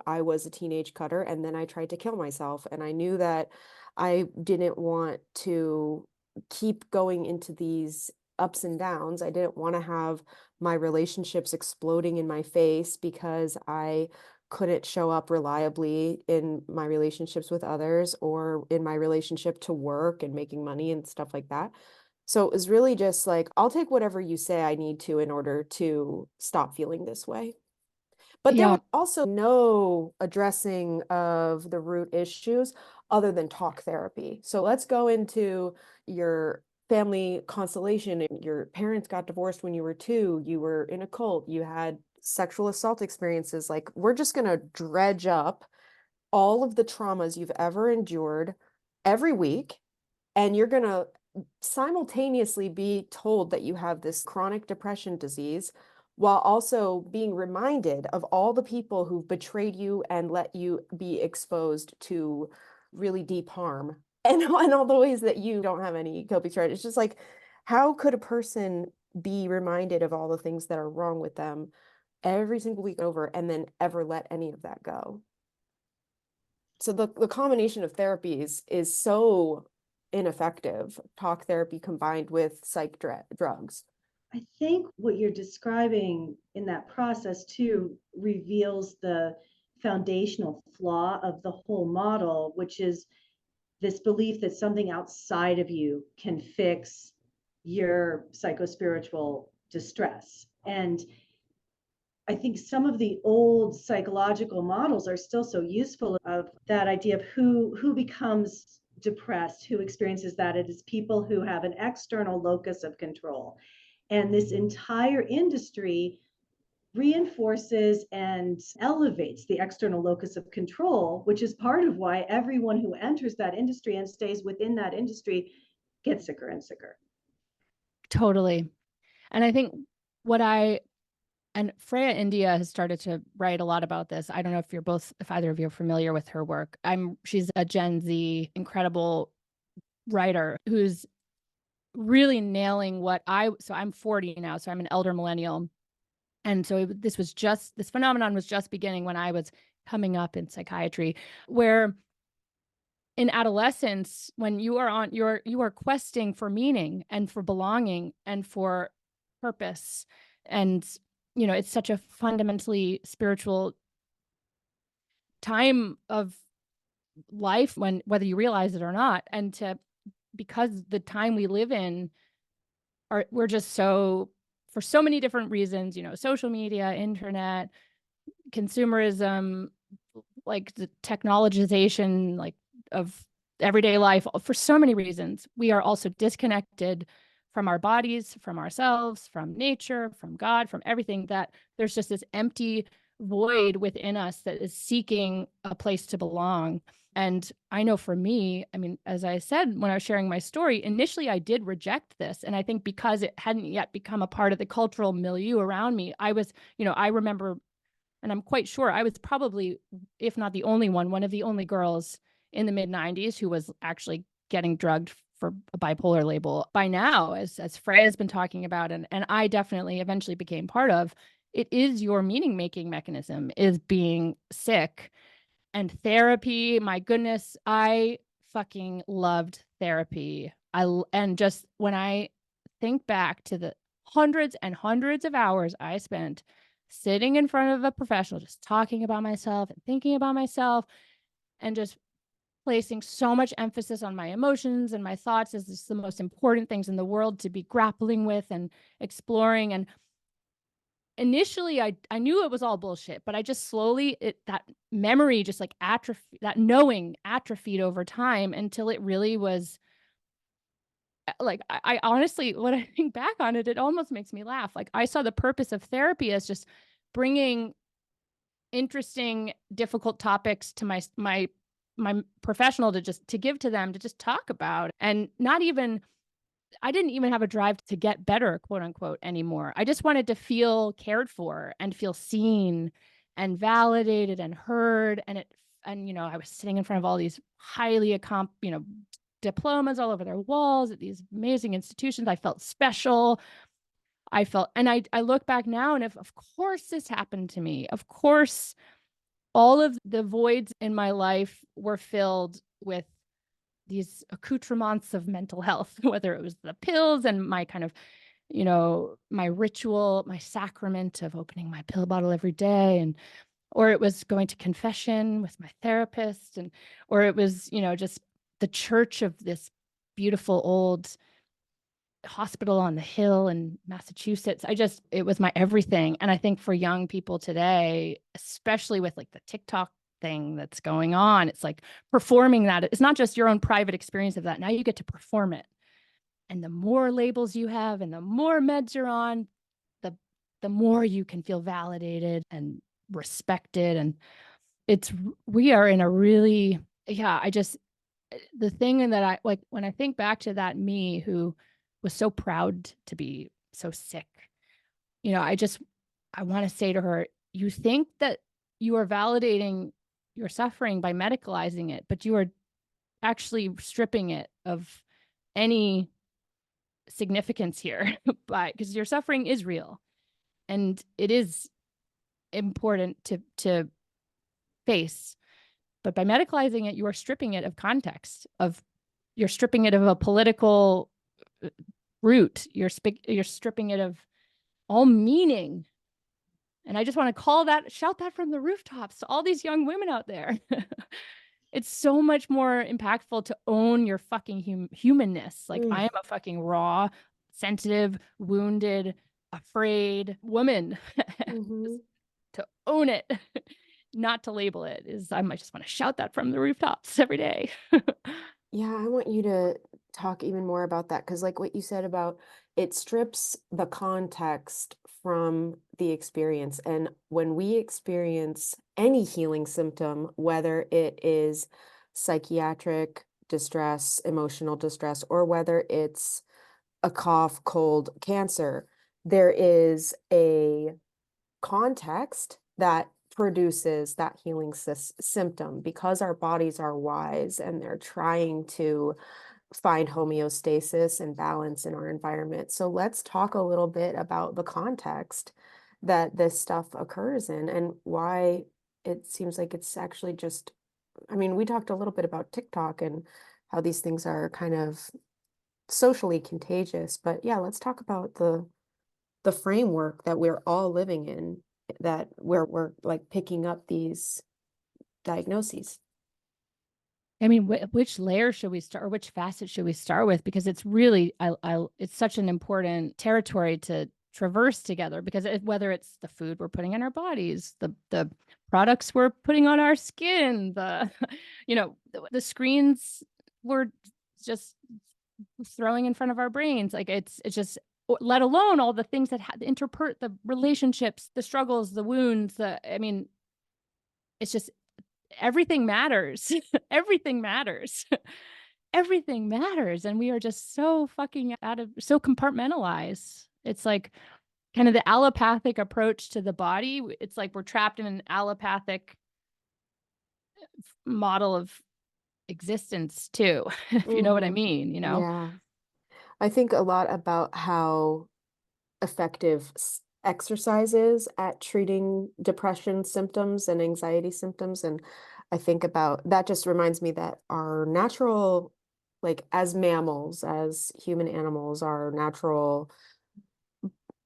I was a teenage cutter and then I tried to kill myself. And I knew that I didn't want to keep going into these ups and downs. I didn't want to have my relationships exploding in my face because I couldn't show up reliably in my relationships with others or in my relationship to work and making money and stuff like that. So it was really just like, I'll take whatever you say I need to in order to stop feeling this way. But there was also no addressing of the root issues other than talk therapy. So let's go into your family constellation. Your parents got divorced when you were 2, you were in a cult, you had sexual assault experiences. Like, we're just going to dredge up all of the traumas you've ever endured every week, and you're going to simultaneously be told that you have this chronic depression disease while also being reminded of all the people who've betrayed you and let you be exposed to really deep harm and all the ways that you don't have any coping strategy. It's just like, how could a person be reminded of all the things that are wrong with them every single week over and then ever let any of that go? So the combination of therapies is so ineffective. Talk therapy combined with psych drugs. I think what you're describing in that process too reveals the foundational flaw of the whole model, which is this belief that something outside of you can fix your psychospiritual distress. And I think some of the old psychological models are still so useful, of that idea of who becomes depressed, who experiences that. It is people who have an external locus of control. And this entire industry reinforces and elevates the external locus of control, which is part of why everyone who enters that industry and stays within that industry gets sicker and sicker. Totally. And I think and Freya India has started to write a lot about this. I don't know if either of you are familiar with her work. She's a Gen Z incredible writer who's really nailing so I'm 40 now, so I'm an elder millennial. And so this phenomenon was just beginning when I was coming up in psychiatry, where in adolescence, when you are questing for meaning and for belonging and for purpose. And, it's such a fundamentally spiritual time of life, whether you realize it or not. And because the time we live in, we're just for so many different reasons, social media, internet, consumerism, like the technologization, like of everyday life, for so many reasons, we are also disconnected from our bodies, from ourselves, from nature, from God, from everything, that there's just this empty void within us that is seeking a place to belong. And I know for me, I mean, as I said, when I was sharing my story, initially I did reject this. And I think because it hadn't yet become a part of the cultural milieu around me, I remember, and I'm quite sure I was probably, if not the only one of the only girls in the mid-90s who was actually getting drugged for a bipolar label. By now, as Freya has been talking about, and I definitely eventually became part of, it is your meaning-making mechanism, is being sick. And therapy, my goodness, I fucking loved therapy. And just when I think back to the hundreds and hundreds of hours I spent sitting in front of a professional, just talking about myself and thinking about myself, and just placing so much emphasis on my emotions and my thoughts as just the most important things in the world to be grappling with and exploring. And initially I knew it was all bullshit, but I just slowly, that memory just like that knowing atrophied over time until it really was like, I honestly, when I think back on it, it almost makes me laugh. Like, I saw the purpose of therapy as just bringing interesting, difficult topics to my professional to give to them, to just talk about. And I didn't even have a drive to get better, quote unquote, anymore. I just wanted to feel cared for and feel seen and validated and heard. And I was sitting in front of all these highly accomplished, diplomas all over their walls at these amazing institutions. I felt special. And I look back now, and of course this happened to me. Of course, all of the voids in my life were filled with these accoutrements of mental health, whether it was the pills and my kind of, my ritual, my sacrament of opening my pill bottle every day, or it was going to confession with my therapist, or it was, just the church of this beautiful old hospital on the hill in Massachusetts. It was my everything. And I think for young people today, especially with like the TikTok thing that's going on, it's like performing that. It's not just your own private experience of that. Now you get to perform it. And the more labels you have and the more meds you're on, the more you can feel validated and respected. And we are in a really, the thing that I like, when I think back to that me who was so proud to be so sick, I want to say to her, you think that you are validating your suffering by medicalizing it, but you are actually stripping it of any significance here because your suffering is real and it is important to face. But by medicalizing it, you are stripping it of context, you're stripping it of a political root. You're stripping it of all meaning. And I just want to shout that from the rooftops to all these young women out there. It's so much more impactful to own your fucking humanness. Like I am a fucking raw, sensitive, wounded, afraid woman. To own it, not to label it. I just want to shout that from the rooftops every day. Yeah, I want you to talk even more about that, because like what you said about it strips the context from the experience. And when we experience any healing symptom, whether it is psychiatric distress, emotional distress, or whether it's a cough, cold, cancer, there is a context that produces that healing symptom, because our bodies are wise and they're trying to find homeostasis and balance in our environment. So let's talk a little bit about the context that this stuff occurs in and why it seems like it's actually just, we talked a little bit about TikTok and how these things are kind of socially contagious, but yeah, let's talk about the framework that we're all living in, that we're like picking up these diagnoses. Which layer should we start, or which facet should we start with? Because it's really, it's such an important territory to traverse together, because whether it's the food we're putting in our bodies, the products we're putting on our skin, the screens we're just throwing in front of our brains, like it's just, let alone all the things that interpret the relationships, the struggles, the wounds, it's just, everything matters. Everything matters. Everything matters. And we are just so fucking so compartmentalized. It's like kind of the allopathic approach to the body. It's like we're trapped in an allopathic model of existence too, if you know what I mean, Yeah. I think a lot about how effective exercise is at treating depression symptoms and anxiety symptoms. And I think about that, just reminds me that our natural, like as mammals, as human animals, our natural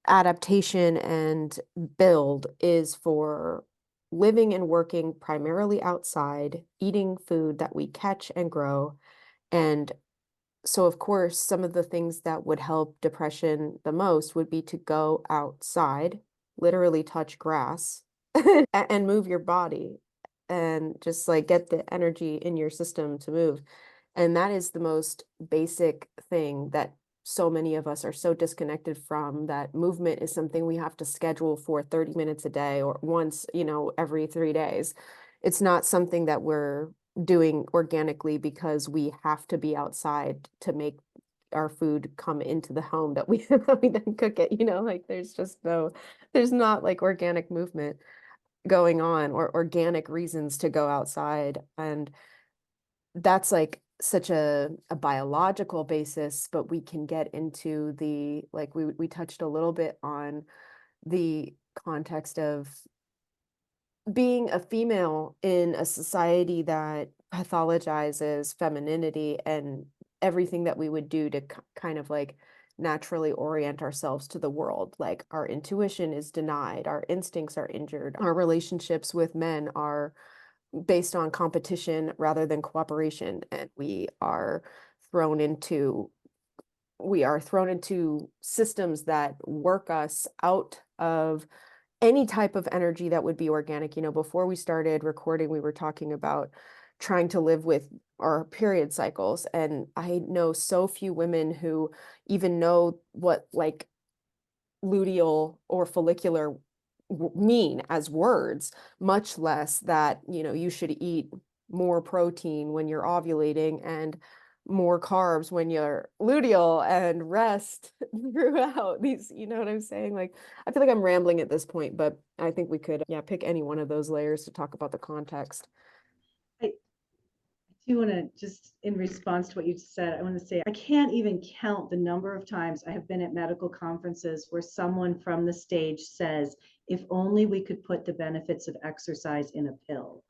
adaptation and build is for living and working primarily outside, eating food that we catch and grow. And so, of course, some of the things that would help depression the most would be to go outside, literally touch grass, and move your body and just like get the energy in your system to move. And that is the most basic thing that so many of us are so disconnected from, that movement is something we have to schedule for 30 minutes a day or once, every 3 days. It's not something that we're doing organically because we have to be outside to make our food come into the home that we then cook it, like there's not like organic movement going on or organic reasons to go outside. And that's like such a biological basis, but we can get into the, like we touched a little bit on the context of being a female in a society that pathologizes femininity and everything that we would do to kind of like naturally orient ourselves to the world. Like our intuition is denied, our instincts are injured, our relationships with men are based on competition rather than cooperation, and we are thrown into systems that work us out of any type of energy that would be organic. Before we started recording, we were talking about trying to live with our period cycles, and I know so few women who even know what like luteal or follicular mean as words, much less that, you should eat more protein when you're ovulating and more carbs when you're luteal and rest throughout these, you know what I'm saying? Like, I feel like I'm rambling at this point, but I think we could, pick any one of those layers to talk about the context. I do want to just, in response to what you just said, I want to say I can't even count the number of times I have been at medical conferences where someone from the stage says, if only we could put the benefits of exercise in a pill.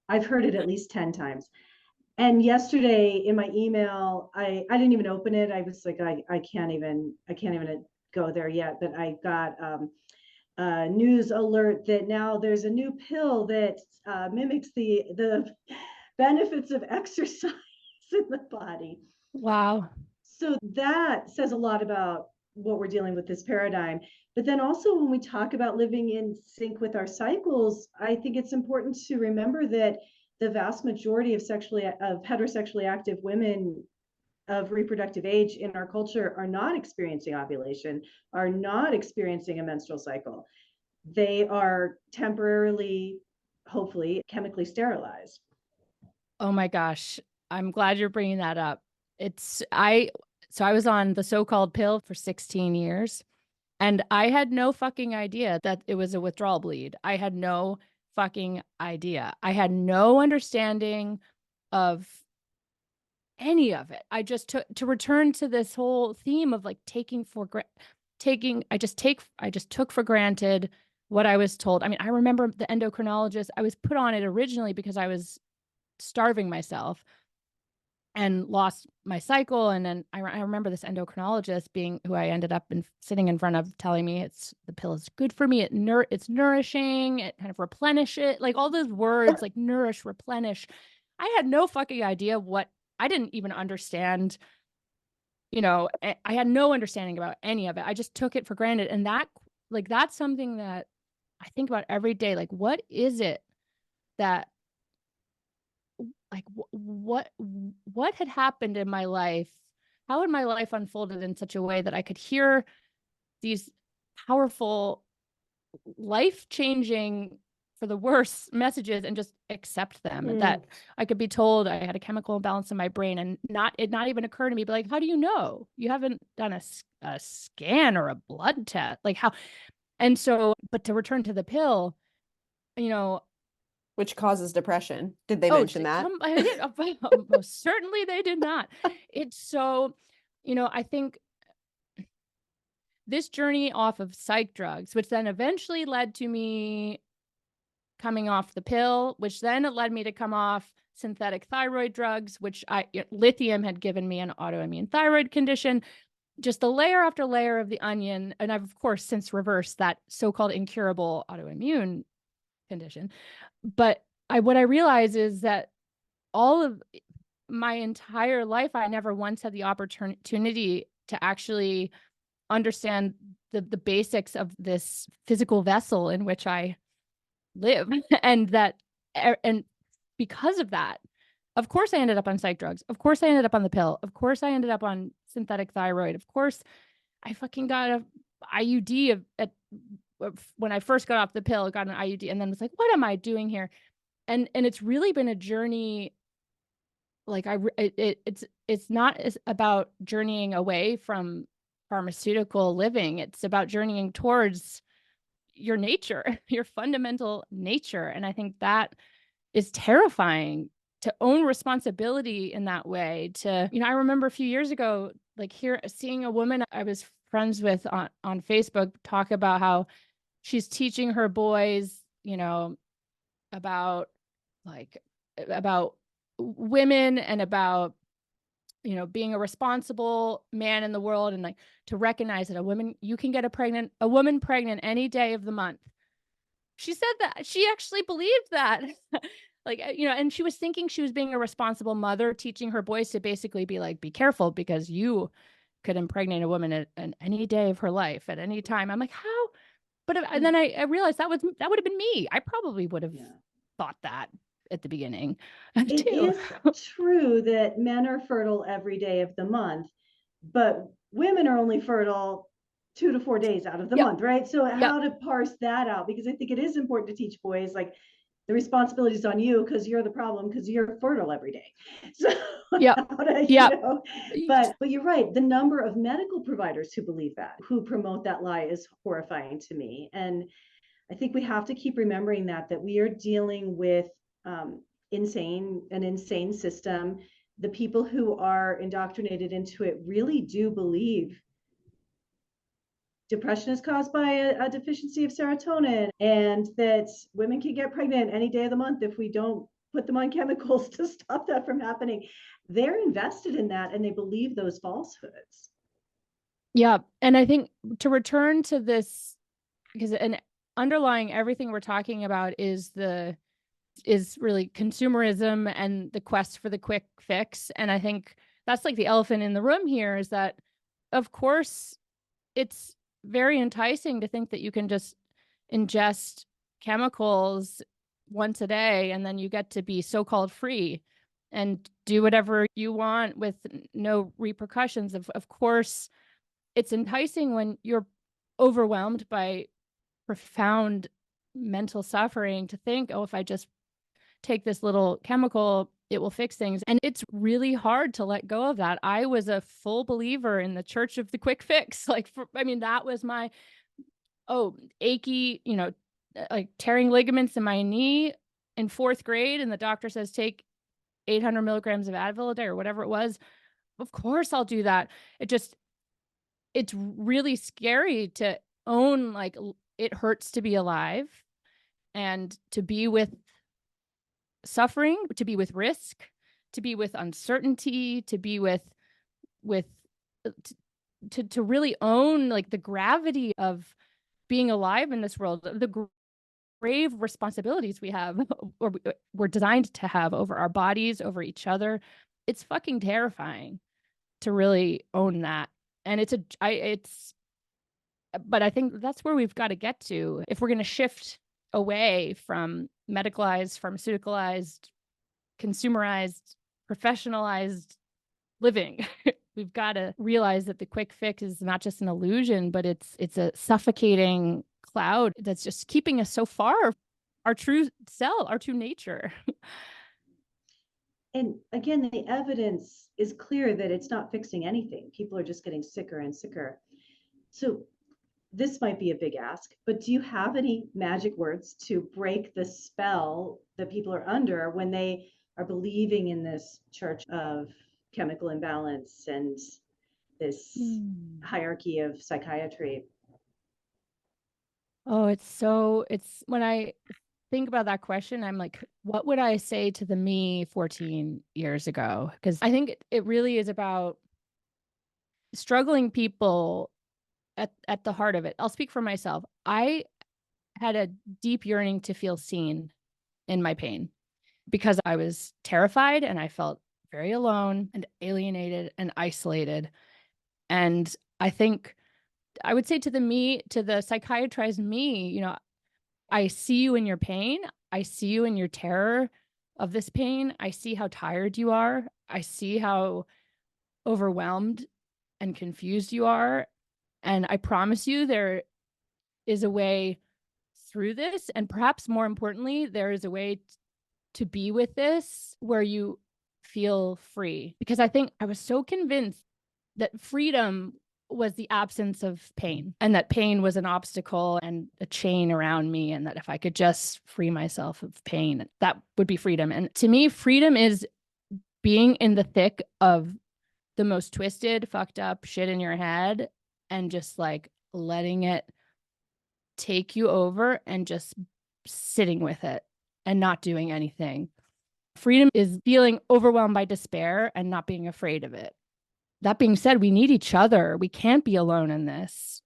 I've heard it at least 10 times. And yesterday in my email, I didn't even open it. I was like, I can't even go there yet. But I got a news alert that now there's a new pill that mimics the benefits of exercise in the body. Wow. So that says a lot about what we're dealing with this paradigm. But then also when we talk about living in sync with our cycles, I think it's important to remember that the vast majority of heterosexually active women of reproductive age in our culture are not experiencing ovulation, are not experiencing a menstrual cycle. They are temporarily, hopefully, chemically sterilized. Oh my gosh. I'm glad you're bringing that up. I was on the so-called pill for 16 years, and I had no fucking idea that it was a withdrawal bleed. I had no fucking idea. I had no understanding of any of it. I just took, to return to this whole theme of like I just took for granted what I was told. I mean, I remember the endocrinologist, I was put on it originally because I was starving myself and lost my cycle. And then I remember this endocrinologist who I ended up sitting in front of, telling me the pill is good for me. It's nourishing. It kind of replenish it, like all those words like nourish, replenish. I had no fucking idea I didn't even understand, I had no understanding about any of it. I just took it for granted. And that's something that I think about every day. Like, what is it that, like, what had happened in my life? How had my life unfolded in such a way that I could hear these powerful, life-changing, for the worse, messages and just accept them? That I could be told I had a chemical imbalance in my brain and not even occur to me, but like, how do you know? You haven't done a scan or a blood test. Like, how? And so, but to return to the pill, Which causes depression. Did they mention that? Most certainly they did not. It's so, I think this journey off of psych drugs, which then eventually led to me coming off the pill, which then it led me to come off synthetic thyroid drugs, which lithium had given me an autoimmune thyroid condition. Just the layer after layer of the onion. And I've, of course, since reversed that so-called incurable autoimmune condition. But what I realize is that all of my entire life, I never once had the opportunity to actually understand the basics of this physical vessel in which I live. And because of that, Of course I ended up on psych drugs. Of course I ended up on the pill. Of course I ended up on synthetic thyroid. Of course I fucking got a IUD when I first got off the pill, got an IUD, and then was like, what am I doing here? And it's really been a journey. Like it's not about journeying away from pharmaceutical living. It's about journeying towards your nature, your fundamental nature. And I think that is terrifying, to own responsibility in that way. I remember a few years ago, like seeing a woman I was friends with on Facebook talk about how she's teaching her boys, about about women and about being a responsible man in the world, and like to recognize that you can get a woman pregnant any day of the month. She said that she actually believed that. And she was thinking she was being a responsible mother, teaching her boys to basically be like, be careful, because you could impregnate a woman at any day of her life at any time. I'm like, how? And then I realized that would have been me. I probably would have thought that at the beginning. It is true that men are fertile every day of the month, but women are only fertile 2 to 4 days out of the month, right? So how to parse that out? Because I think it is important to teach boys, like, the responsibility is on you because you're the problem, because you're fertile every day. So but you're right. The number of medical providers who believe that, who promote that lie, is horrifying to me. And I think we have to keep remembering that we are dealing with an insane system. The people who are indoctrinated into it really do believe depression is caused by a deficiency of serotonin, and that women can get pregnant any day of the month if we don't put them on chemicals to stop that from happening. They're invested in that, and they believe those falsehoods. Yeah. And I think, to return to this, because underlying everything we're talking about is really consumerism and the quest for the quick fix. And I think that's like the elephant in the room here, is that, of course, it's very enticing to think that you can just ingest chemicals once a day and then you get to be so-called free and do whatever you want with no repercussions. Of course, it's enticing when you're overwhelmed by profound mental suffering to think, oh, if I just take this little chemical, it will fix things. And it's really hard to let go of that. I was a full believer in the church of the quick fix. That was my, achy, like tearing ligaments in my knee in 4th grade. And the doctor says, take 800 milligrams of Advil a day or whatever it was. Of course I'll do that. It's really scary to own, like, it hurts to be alive and to be with suffering, to be with risk, to be with uncertainty, to be with to really own, like, the gravity of being alive in this world, the grave responsibilities we have, or we're designed to have, over our bodies, over each other. It's fucking terrifying to really own that. And but I think that's where we've got to get to if we're going to shift away from medicalized, pharmaceuticalized, consumerized, professionalized living. We've got to realize that the quick fix is not just an illusion, but it's a suffocating cloud that's just keeping us so far from our true self, our true nature. And again, the evidence is clear that it's not fixing anything. People are just getting sicker and sicker. So this might be a big ask, but do you have any magic words to break the spell that people are under when they are believing in this church of chemical imbalance and this hierarchy of psychiatry? Oh, it's when I think about that question, I'm like, what would I say to the me 14 years ago? Because I think it really is about struggling people at the heart of it. I'll speak for myself. I had a deep yearning to feel seen in my pain because I was terrified and I felt very alone and alienated and isolated. And I think I would say to the psychiatrized me, I see you in your pain. I see you in your terror. of this pain. I see how tired you are. I see how overwhelmed and confused you are. And I promise you, there is a way through this. And perhaps more importantly, there is a way to be with this where you feel free. Because I think I was so convinced that freedom was the absence of pain, and that pain was an obstacle and a chain around me, and that if I could just free myself of pain, that would be freedom. And to me, freedom is being in the thick of the most twisted, fucked up shit in your head and just like letting it take you over and just sitting with it and not doing anything. Freedom is feeling overwhelmed by despair and not being afraid of it. That being said, we need each other. We can't be alone in this.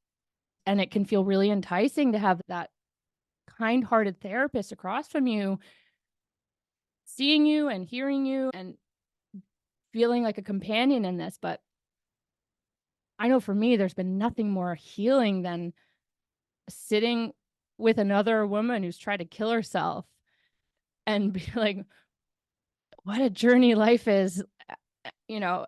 And it can feel really enticing to have that kind-hearted therapist across from you, seeing you and hearing you and feeling like a companion in this. But I know for me, there's been nothing more healing than sitting with another woman who's tried to kill herself and be like, what a journey life is. You know,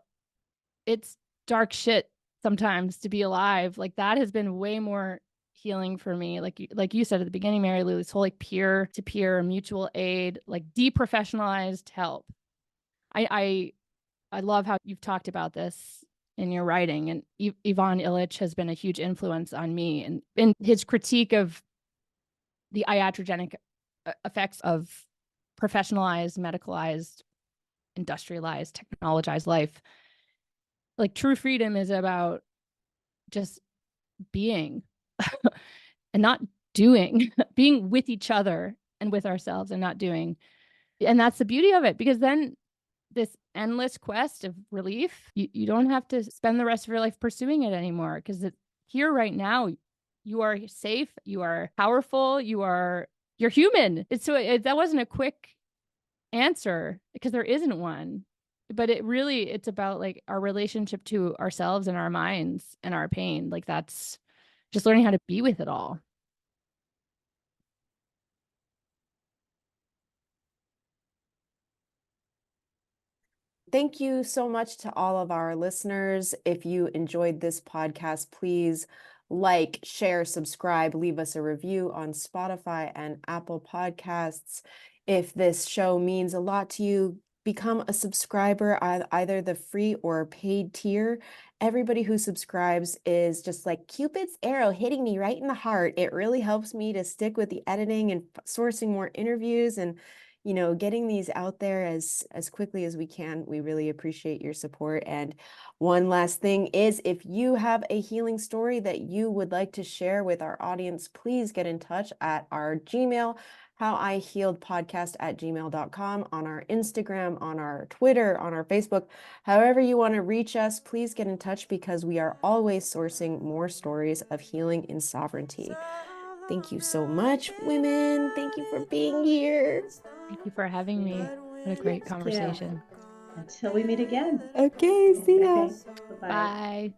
it's dark shit sometimes to be alive. Like that has been way more healing for me. Like you said at the beginning, Mary Lou, this whole like peer to peer mutual aid, like deprofessionalized help. I love how you've talked about this in your writing, and Ivan Illich has been a huge influence on me, and in his critique of the iatrogenic effects of professionalized, medicalized, industrialized, technologized life. Like true freedom is about just being and not doing, being with each other and with ourselves and not doing. And that's the beauty of it, because then this endless quest of relief, you don't have to spend the rest of your life pursuing it anymore, because here right now, you are safe, you are powerful, you're human. That wasn't a quick answer because there isn't one, but it's about like our relationship to ourselves and our minds and our pain. Like that's just learning how to be with it all. Thank you so much to all of our listeners. If you enjoyed this podcast, please like, share, subscribe, leave us a review on Spotify and Apple Podcasts. If this show means a lot to you, become a subscriber, either the free or paid tier. Everybody who subscribes is just like Cupid's arrow hitting me right in the heart. It really helps me to stick with the editing and sourcing more interviews and getting these out there as quickly as we can. We really appreciate your support. And one last thing is, if you have a healing story that you would like to share with our audience, please get in touch at our Gmail, howihealedpodcast@gmail.com, on our Instagram, on our Twitter, on our Facebook. However you want to reach us, please get in touch, because we are always sourcing more stories of healing in sovereignty. Thank you so much, women. Thank you for being here. Thank you for having me. What a great conversation. Until we meet again. Okay, see ya. Okay, bye-bye. Bye.